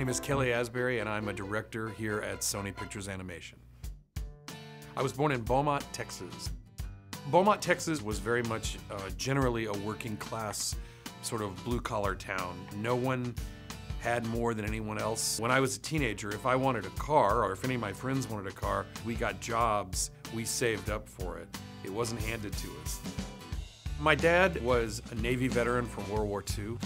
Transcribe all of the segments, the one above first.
name is Kelly Asbury, and I'm a director here at Sony Pictures Animation. I was born in Beaumont, Texas. Beaumont, Texas was very much generally a working class, sort of blue-collar town. No one had more than anyone else. When I was a teenager, if I wanted a car, or if any of my friends wanted a car, we got jobs, we saved up for it. It wasn't handed to us. My dad was a Navy veteran from World War II.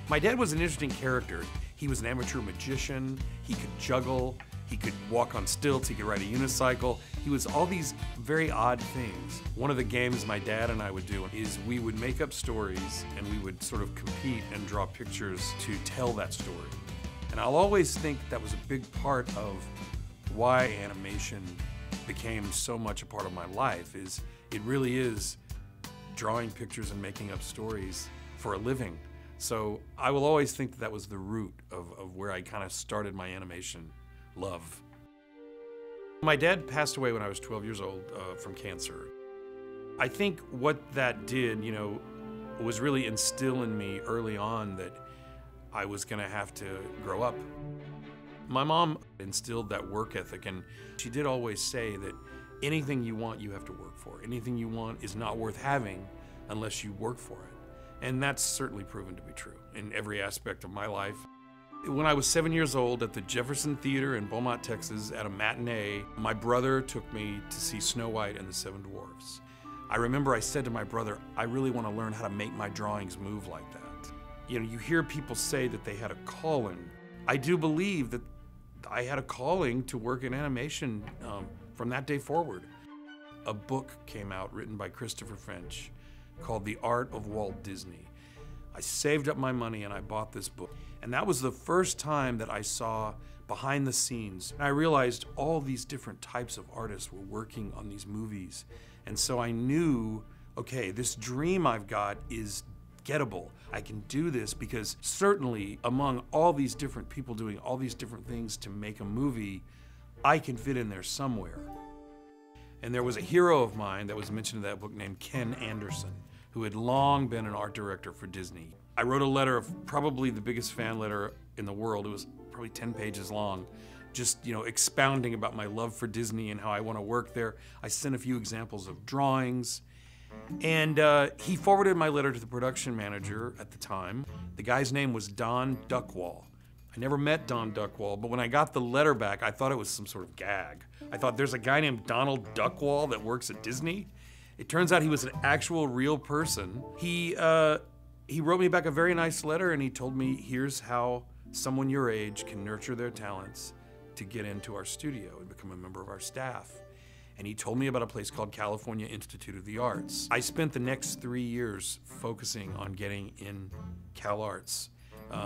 My dad was an interesting character. He was an amateur magician, he could juggle, he could walk on stilts, he could ride a unicycle. He was all these very odd things. One of the games my dad and I would do is we would make up stories and we would sort of compete and draw pictures to tell that story. And I'll always think that was a big part of why animation became so much a part of my life, is it really is drawing pictures and making up stories for a living. So I will always think that that was the root of where I kind of started my animation love. My dad passed away when I was 12 years old from cancer. I think what that did, was really instill in me early on that I was gonna have to grow up. My mom instilled that work ethic, and she did always say that anything you want, you have to work for. Anything you want is not worth having unless you work for it. And that's certainly proven to be true in every aspect of my life. When I was 7 years old at the Jefferson Theater in Beaumont, Texas, at a matinee, my brother took me to see Snow White and the Seven Dwarfs. I remember I said to my brother, I really want to learn how to make my drawings move like that. You hear people say that they had a calling. I do believe that I had a calling to work in animation from that day forward. A book came out written by Christopher French called The Art of Walt Disney. I saved up my money and I bought this book. And that was the first time that I saw behind the scenes. And I realized all these different types of artists were working on these movies. And so I knew, okay, this dream I've got is gettable. I can do this because certainly among all these different people doing all these different things to make a movie, I can fit in there somewhere. And there was a hero of mine that was mentioned in that book named Ken Anderson, who had long been an art director for Disney. I wrote a letter, of probably the biggest fan letter in the world. It was probably 10 pages long, just expounding about my love for Disney and how I want to work there. I sent a few examples of drawings, and he forwarded my letter to the production manager at the time. The guy's name was Don Duckwall. I never met Don Duckwall, but when I got the letter back, I thought it was some sort of gag. I thought, there's a guy named Donald Duckwall that works at Disney? It turns out he was an actual real person. He wrote me back a very nice letter, and he told me, here's how someone your age can nurture their talents to get into our studio and become a member of our staff. And he told me about a place called California Institute of the Arts. I spent the next 3 years focusing on getting in Cal Arts.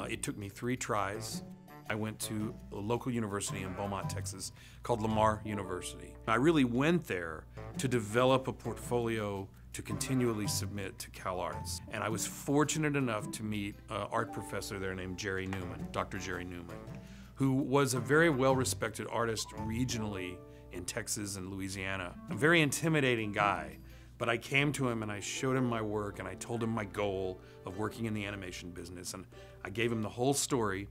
It took me 3 tries. I went to a local university in Beaumont, Texas, called Lamar University. I really went there to develop a portfolio to continually submit to Cal Arts. And I was fortunate enough to meet an art professor there named Jerry Newman, Dr. Jerry Newman, who was a very well-respected artist regionally in Texas and Louisiana. A very intimidating guy. But I came to him and I showed him my work and I told him my goal of working in the animation business, and I gave him the whole story.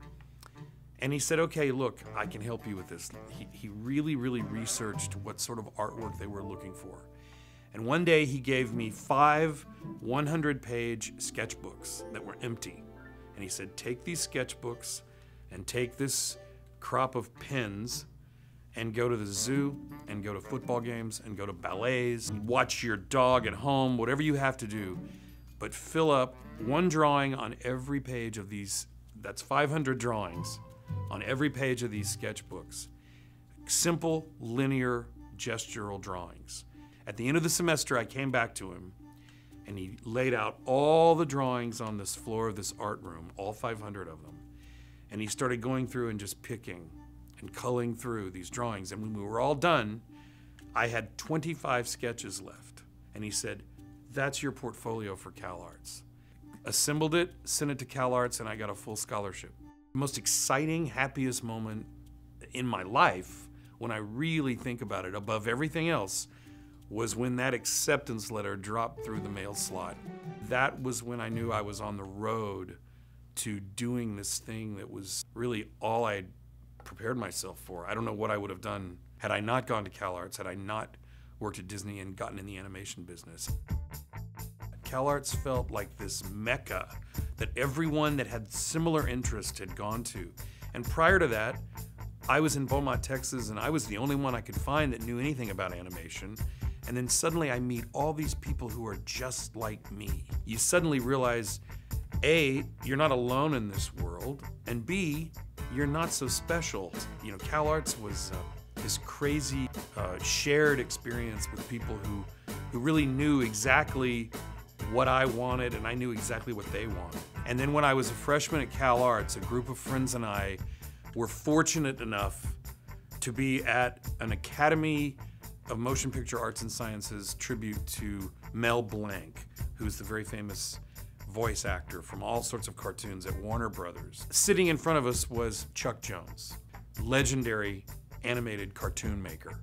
And he said, okay, look, I can help you with this. He really, really researched what sort of artwork they were looking for. And one day he gave me 5 100-page sketchbooks that were empty. And he said, take these sketchbooks and take this crop of pens and go to the zoo, and go to football games, and go to ballets, and watch your dog at home, whatever you have to do, but fill up 1 drawing on every page of these, that's 500 drawings, on every page of these sketchbooks. Simple, linear, gestural drawings. At the end of the semester, I came back to him, and he laid out all the drawings on this floor of this art room, all 500 of them, and he started going through and just picking and culling through these drawings. And when we were all done, I had 25 sketches left. And he said, that's your portfolio for Cal Arts. Assembled it, sent it to Cal Arts, and I got a full scholarship. The most exciting, happiest moment in my life, when I really think about it, above everything else, was when that acceptance letter dropped through the mail slot. That was when I knew I was on the road to doing this thing that was really all I'd prepared myself for. I don't know what I would have done had I not gone to CalArts, had I not worked at Disney and gotten in the animation business. CalArts felt like this mecca that everyone that had similar interest had gone to. And prior to that, I was in Beaumont, Texas, and I was the only one I could find that knew anything about animation. And then suddenly I meet all these people who are just like me. You suddenly realize, A, you're not alone in this world, and B, you're not so special. You know, CalArts was this crazy shared experience with people who really knew exactly what I wanted, and I knew exactly what they wanted. And then when I was a freshman at CalArts, a group of friends and I were fortunate enough to be at an Academy of Motion Picture Arts and Sciences tribute to Mel Blanc, who's the very famous voice actor from all sorts of cartoons at Warner Brothers. Sitting in front of us was Chuck Jones, legendary animated cartoon maker.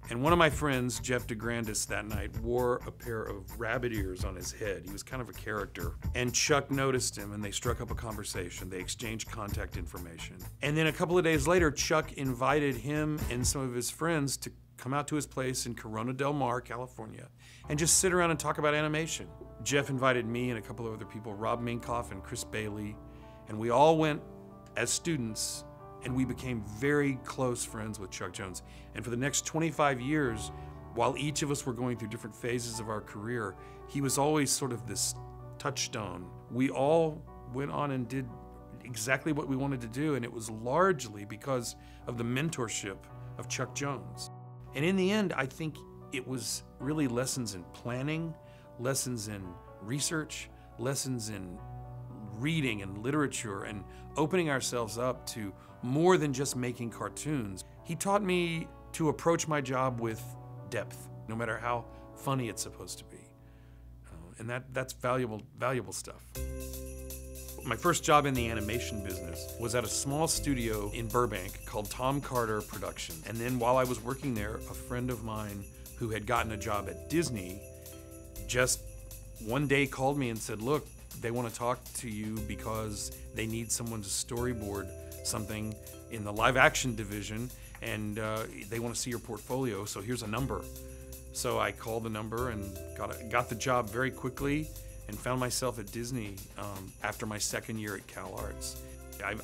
And one of my friends, Jeff DeGrandis, that night wore a pair of rabbit ears on his head. He was kind of a character. And Chuck noticed him and they struck up a conversation. They exchanged contact information. And then a couple of days later, Chuck invited him and some of his friends to come out to his place in Corona del Mar, California, and just sit around and talk about animation. Jeff invited me and a couple of other people, Rob Minkoff and Chris Bailey, and we all went as students, and we became very close friends with Chuck Jones. And for the next 25 years, while each of us were going through different phases of our career, he was always sort of this touchstone. We all went on and did exactly what we wanted to do, and it was largely because of the mentorship of Chuck Jones. And in the end, I think it was really lessons in planning, lessons in research, lessons in reading and literature, and opening ourselves up to more than just making cartoons. He taught me to approach my job with depth, no matter how funny it's supposed to be. And that's valuable stuff. My first job in the animation business was at a small studio in Burbank called Tom Carter Productions. And then while I was working there, a friend of mine who had gotten a job at Disney just one day called me and said, look, they want to talk to you because they need someone to storyboard something in the live action division, and they want to see your portfolio, so here's a number. So I called the number and got the job very quickly and found myself at Disney after my second year at CalArts.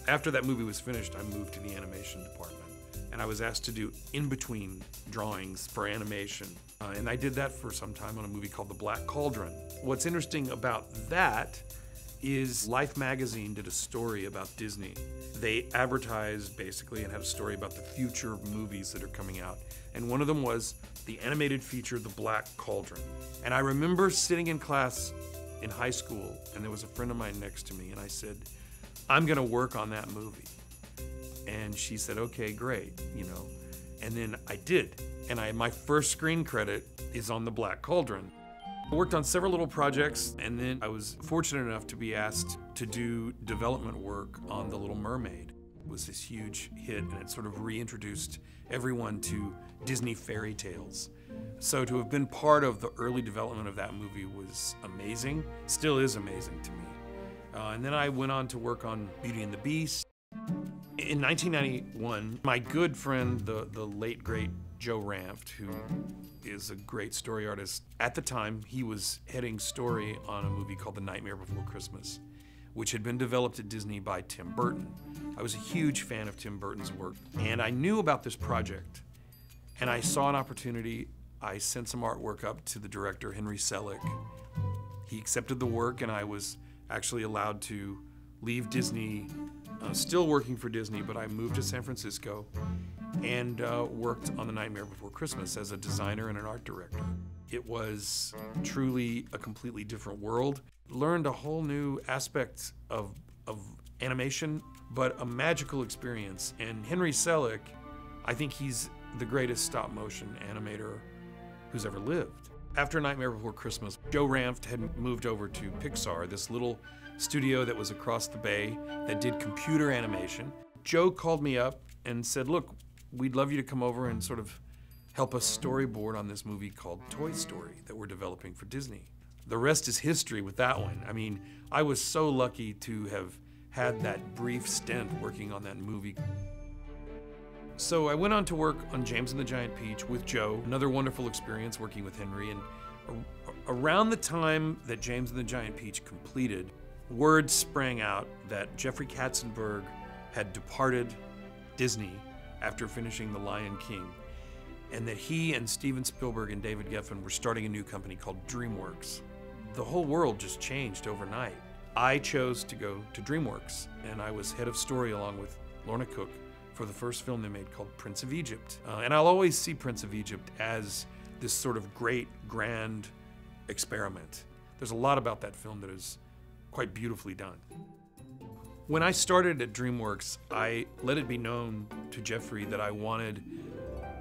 After that movie was finished, I moved to the animation department, and I was asked to do in-between drawings for animation. And I did that for some time on a movie called The Black Cauldron. What's interesting about that is Life magazine did a story about Disney. They advertised basically and had a story about the future of movies that are coming out. And one of them was the animated feature, The Black Cauldron. And I remember sitting in class in high school, and there was a friend of mine next to me, and I said, I'm gonna work on that movie. And she said, okay, great, you know. And then I did. And my first screen credit is on The Black Cauldron. I worked on several little projects, and then I was fortunate enough to be asked to do development work on The Little Mermaid. It was this huge hit, and it sort of reintroduced everyone to Disney fairy tales. So to have been part of the early development of that movie was amazing, still is amazing to me. And then I went on to work on Beauty and the Beast. In 1991, my good friend, the late, great Joe Ranft, who is a great story artist, at the time he was heading story on a movie called The Nightmare Before Christmas, which had been developed at Disney by Tim Burton. I was a huge fan of Tim Burton's work, and I knew about this project, and I saw an opportunity. I sent some artwork up to the director, Henry Selick. He accepted the work, and I was actually allowed to leave Disney, still working for Disney, but I moved to San Francisco and worked on The Nightmare Before Christmas as a designer and an art director. It was truly a completely different world. Learned a whole new aspect of animation, but a magical experience. And Henry Selick, I think he's the greatest stop motion animator who's ever lived. After Nightmare Before Christmas, Joe Ranft had moved over to Pixar, this little studio that was across the bay that did computer animation. Joe called me up and said, look, we'd love you to come over and sort of help us storyboard on this movie called Toy Story that we're developing for Disney. The rest is history with that one. I mean, I was so lucky to have had that brief stint working on that movie. So I went on to work on James and the Giant Peach with Joe, another wonderful experience working with Henry. And around the time that James and the Giant Peach completed, word sprang out that Jeffrey Katzenberg had departed Disney after finishing The Lion King, and that he and Steven Spielberg and David Geffen were starting a new company called DreamWorks. The whole world just changed overnight. I chose to go to DreamWorks, and I was head of story along with Lorna Cook for the first film they made called Prince of Egypt. And I'll always see Prince of Egypt as this sort of great, grand experiment. There's a lot about that film that is quite beautifully done. When I started at DreamWorks, I let it be known to Jeffrey that I wanted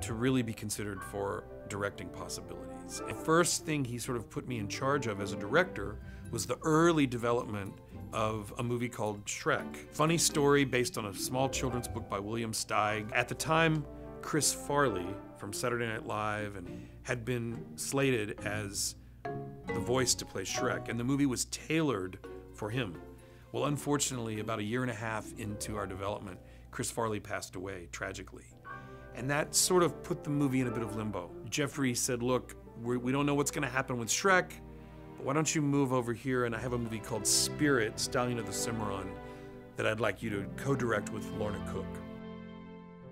to really be considered for directing possibilities. The first thing he sort of put me in charge of as a director was the early development of a movie called Shrek. Funny story based on a small children's book by William Steig. At the time, Chris Farley from Saturday Night Live had been slated as the voice to play Shrek, and the movie was tailored for him. Well, unfortunately, about a year and a half into our development, Chris Farley passed away, tragically. And that sort of put the movie in a bit of limbo. Jeffrey said, look, we don't know what's gonna happen with Shrek, but why don't you move over here, and I have a movie called Spirit, Stallion of the Cimarron, that I'd like you to co-direct with Lorna Cook.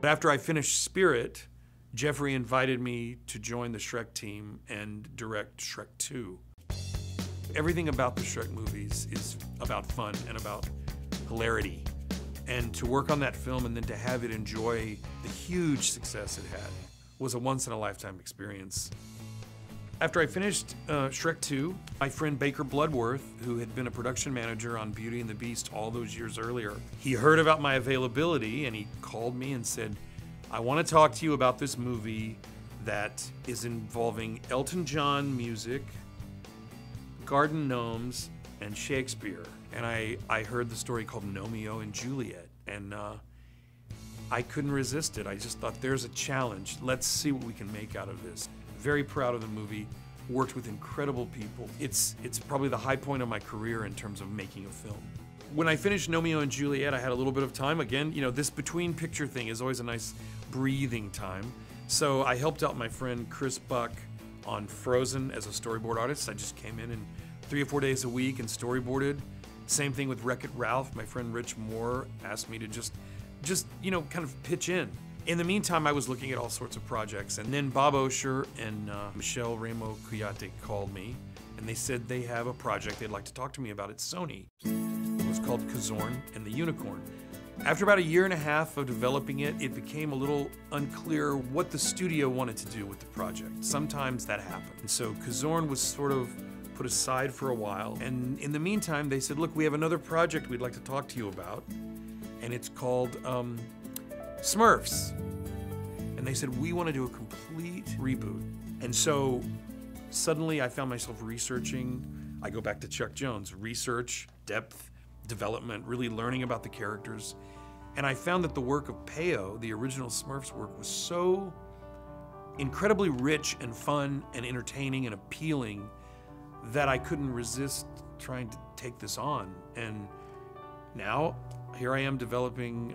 After I finished Spirit, Jeffrey invited me to join the Shrek team and direct Shrek 2. Everything about the Shrek movies is about fun and about hilarity. And to work on that film and then to have it enjoy the huge success it had was a once-in-a-lifetime experience. After I finished Shrek 2, my friend Baker Bloodworth, who had been a production manager on Beauty and the Beast all those years earlier, he heard about my availability and he called me and said, I want to talk to you about this movie that is involving Elton John music, garden gnomes, and Shakespeare. And I heard the story called Romeo and Juliet, and I couldn't resist it. I just thought, there's a challenge. Let's see what we can make out of this. Very proud of the movie, worked with incredible people. It's probably the high point of my career in terms of making a film. When I finished Romeo and Juliet, I had a little bit of time. Again, you know, this between picture thing is always a nice breathing time. So I helped out my friend Chris Buck on Frozen as a storyboard artist. I just came in and 3 or 4 days a week and storyboarded. Same thing with Wreck-It Ralph. My friend Rich Moore asked me to just you know, kind of pitch in. In the meantime, I was looking at all sorts of projects, and then Bob Osher and Michelle Ramo Kuyate called me, and they said they have a project they'd like to talk to me about at Sony. It was called Kazorn and the Unicorn. After about a year and a half of developing it, it became a little unclear what the studio wanted to do with the project. Sometimes that happened. And so Kazorn was sort of put aside for a while, and in the meantime, they said, look, we have another project we'd like to talk to you about, and it's called Smurfs. And they said, we want to do a complete reboot. And so suddenly I found myself researching. I go back to Chuck Jones, research, depth, development, really learning about the characters. And I found that the work of Peyo, the original Smurfs work, was so incredibly rich and fun and entertaining and appealing that I couldn't resist trying to take this on. And now, here I am developing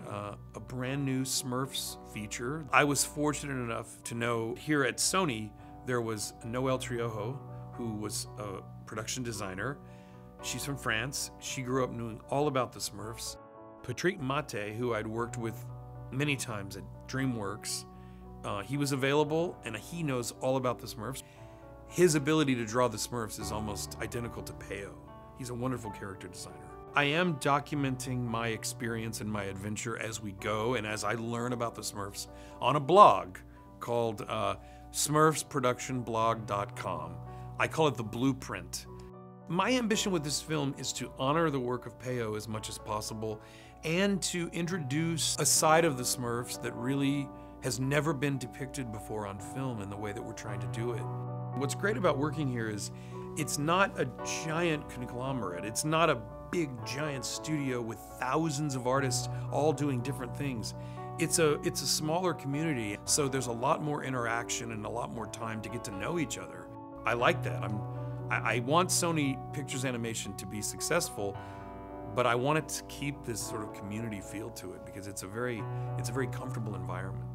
a brand new Smurfs feature. I was fortunate enough to know here at Sony, there was Noelle Triojo, who was a production designer. She's from France. She grew up knowing all about the Smurfs. Patrick Mate, who I'd worked with many times at DreamWorks, he was available and he knows all about the Smurfs. His ability to draw the Smurfs is almost identical to Peyo. He's a wonderful character designer. I am documenting my experience and my adventure as we go and as I learn about the Smurfs on a blog called smurfsproductionblog.com. I call it the Blueprint. My ambition with this film is to honor the work of Peyo as much as possible and to introduce a side of the Smurfs that really has never been depicted before on film in the way that we're trying to do it. What's great about working here is it's not a giant conglomerate. It's not a big giant studio with thousands of artists all doing different things. It's a smaller community, so there's a lot more interaction and a lot more time to get to know each other. I like that. I want Sony Pictures Animation to be successful, but I wanted to keep this sort of community feel to it because it's a very comfortable environment.